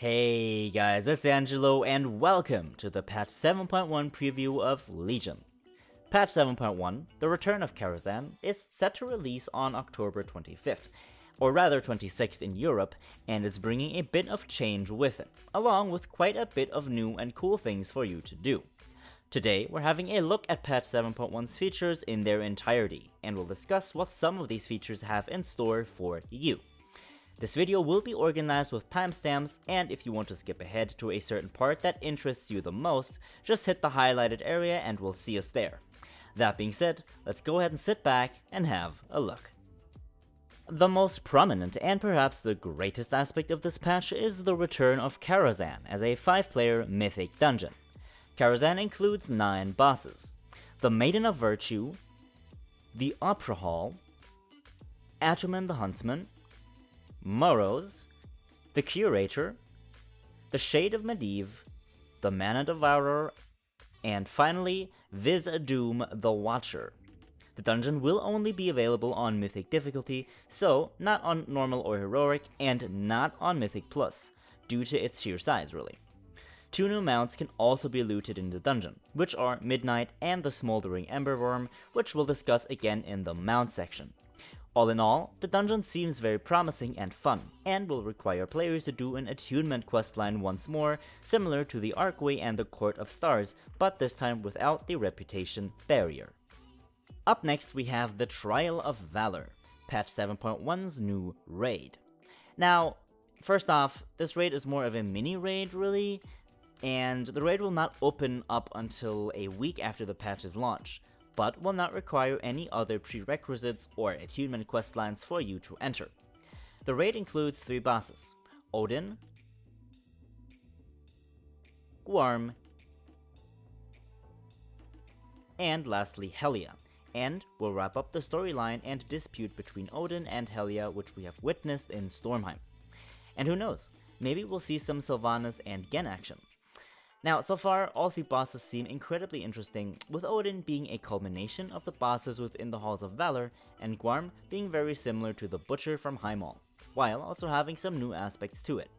Hey guys, it's Angelo and welcome to the patch 7.1 preview of Legion. Patch 7.1, the return of Karazhan, is set to release on October 25th, or rather 26th in Europe, and it's bringing a bit of change with it, along with quite a bit of new and cool things for you to do. Today, we're having a look at patch 7.1's features in their entirety, and we'll discuss what some of these features have in store for you. This video will be organized with timestamps, and if you want to skip ahead to a certain part that interests you the most, just hit the highlighted area and we'll see us there. That being said, let's go ahead and sit back and have a look. The most prominent and perhaps the greatest aspect of this patch is the return of Karazhan as a 5-player mythic dungeon. Karazhan includes 9 bosses: the Maiden of Virtue, the Opera Hall, Atumen the Huntsman, Moros, the Curator, the Shade of Medivh, the Mana Devourer, and finally, Viz-Doom the Watcher. The dungeon will only be available on Mythic difficulty, so not on Normal or Heroic, and not on Mythic Plus, due to its sheer size really. 2 new mounts can also be looted in the dungeon, which are Midnight and the Smoldering Emberworm, which we'll discuss again in the mount section. All in all, the dungeon seems very promising and fun, and will require players to do an attunement questline once more, similar to the Archway and the Court of Stars, but this time without the reputation barrier. Up next we have the Trial of Valor, patch 7.1's new raid. Now, first off, this raid is more of a mini raid really, and the raid will not open up until a week after the patch's launch, but will not require any other prerequisites or attunement questlines for you to enter. The raid includes 3 bosses: Odin, Gwarm, and lastly Helia, and will wrap up the storyline and dispute between Odin and Helia which we have witnessed in Stormheim. And who knows, maybe we'll see some Sylvanas and Gen action. Now, so far, all 3 bosses seem incredibly interesting, with Odin being a culmination of the bosses within the Halls of Valor, and Gwarm being very similar to the Butcher from Heimdall, while also having some new aspects to it.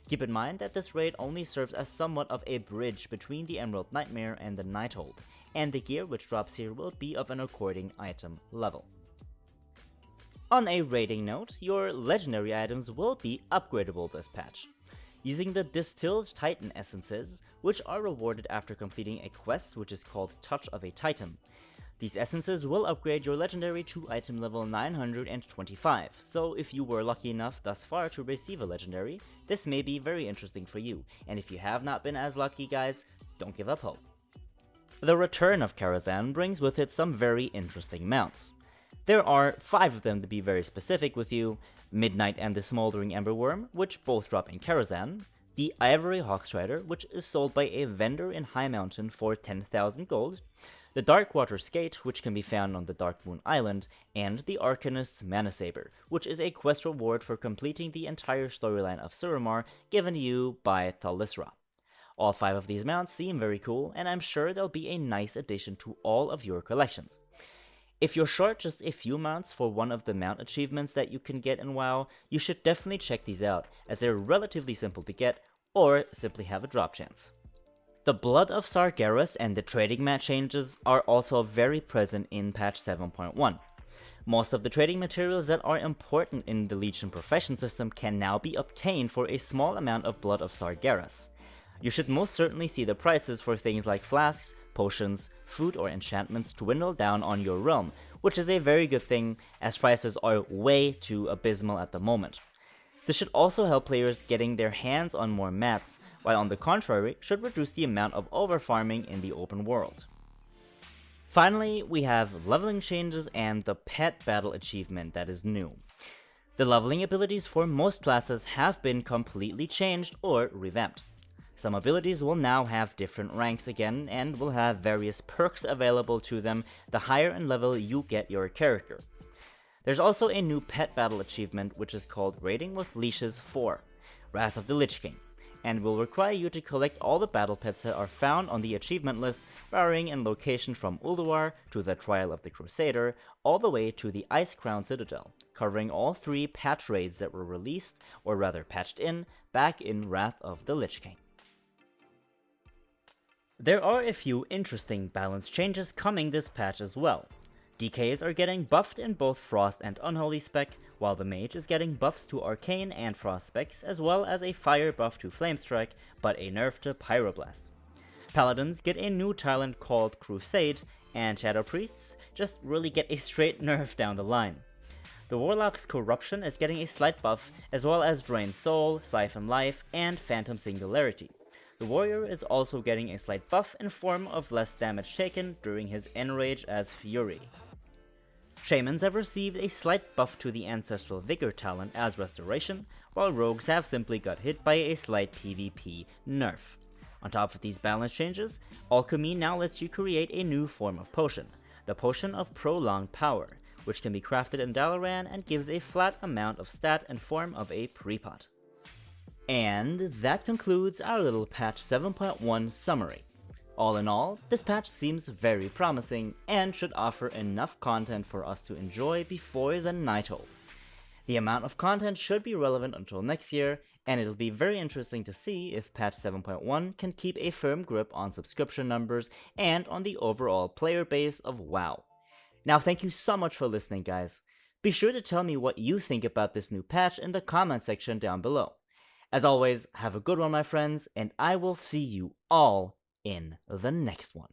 Keep in mind that this raid only serves as somewhat of a bridge between the Emerald Nightmare and the Nighthold, and the gear which drops here will be of an according item level. On a rating note, your legendary items will be upgradable this patch, using the Distilled Titan Essences, which are rewarded after completing a quest which is called Touch of a Titan. These essences will upgrade your legendary to item level 925, so if you were lucky enough thus far to receive a legendary, this may be very interesting for you, and if you have not been as lucky guys, don't give up hope. The return of Karazhan brings with it some very interesting mounts. There are 5 of them to be very specific with you: Midnight and the Smoldering Emberworm, which both drop in Karazhan, the Ivory Hawkstrider, which is sold by a vendor in High Mountain for 10,000 gold, the Darkwater Skate, which can be found on the Dark Moon Island, and the Arcanist's Mana Saber, which is a quest reward for completing the entire storyline of Suramar given to you by Thalisra. All 5 of these mounts seem very cool, and I'm sure they'll be a nice addition to all of your collections. If you're short just a few mounts for one of the mount achievements that you can get in WoW, you should definitely check these out, as they're relatively simple to get, or simply have a drop chance. The Blood of Sargeras and the trading mat changes are also very present in patch 7.1. Most of the trading materials that are important in the Legion profession system can now be obtained for a small amount of Blood of Sargeras. You should most certainly see the prices for things like flasks, potions, food or enchantments dwindle down on your realm, which is a very good thing as prices are way too abysmal at the moment. This should also help players getting their hands on more mats, while on the contrary should reduce the amount of overfarming in the open world. Finally, we have leveling changes and the pet battle achievement that is new. The leveling abilities for most classes have been completely changed or revamped. Some abilities will now have different ranks again and will have various perks available to them the higher in level you get your character. There's also a new pet battle achievement which is called Raiding with Leashes 4, Wrath of the Lich King. and will require you to collect all the battle pets that are found on the achievement list, varying in location from Ulduar to the Trial of the Crusader, all the way to the Ice Crown Citadel, covering all 3 patch raids that were released, or rather patched in, back in Wrath of the Lich King. There are a few interesting balance changes coming this patch as well. DKs are getting buffed in both Frost and Unholy spec, while the Mage is getting buffs to Arcane and Frost specs, as well as a fire buff to Flamestrike, but a nerf to Pyroblast. Paladins get a new talent called Crusade, and Shadow Priests just really get a straight nerf down the line. The Warlock's Corruption is getting a slight buff, as well as Drain Soul, Siphon Life, and Phantom Singularity. The Warrior is also getting a slight buff in form of less damage taken during his Enrage as Fury. Shamans have received a slight buff to the Ancestral Vigor talent as Restoration, while Rogues have simply got hit by a slight PvP nerf. On top of these balance changes, Alchemy now lets you create a new form of potion, the Potion of Prolonged Power, which can be crafted in Dalaran and gives a flat amount of stat in form of a prepot. And that concludes our little patch 7.1 summary. All in all, this patch seems very promising and should offer enough content for us to enjoy before the Nighthold. The amount of content should be relevant until next year, and it'll be very interesting to see if patch 7.1 can keep a firm grip on subscription numbers and on the overall player base of WoW. Now thank you so much for listening, guys. Be sure to tell me what you think about this new patch in the comment section down below. As always, have a good one, my friends, and I will see you all in the next one.